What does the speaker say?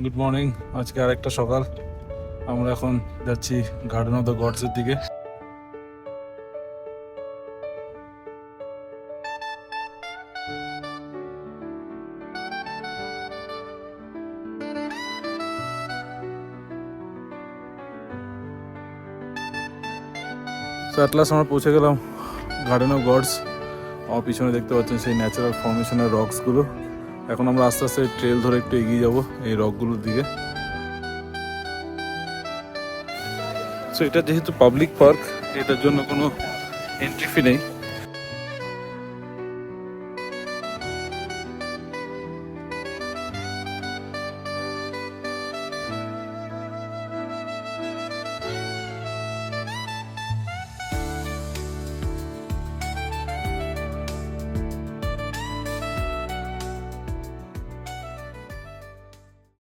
Good morning. আজকে আরেকটা সকাল। আমরা এখন যাচ্ছি গার্ডেন অফ দ্য গডসের দিকে। অ্যাট লাস্ট আমরা পৌঁছে গেলাম গার্ডেন অফ গডস। আমার পিছনে দেখতে পাচ্ছেন সেই ন্যাচারাল ফর্মেশনের রকসগুলো। এখন আমরা আস্তে আস্তে ট্রেল ধরে একটু এগিয়ে যাব এই রকগুলোর দিকে। সো এটা যেহেতু পাবলিক পার্ক, এটার জন্য কোনো এন্ট্রি ফি নেই।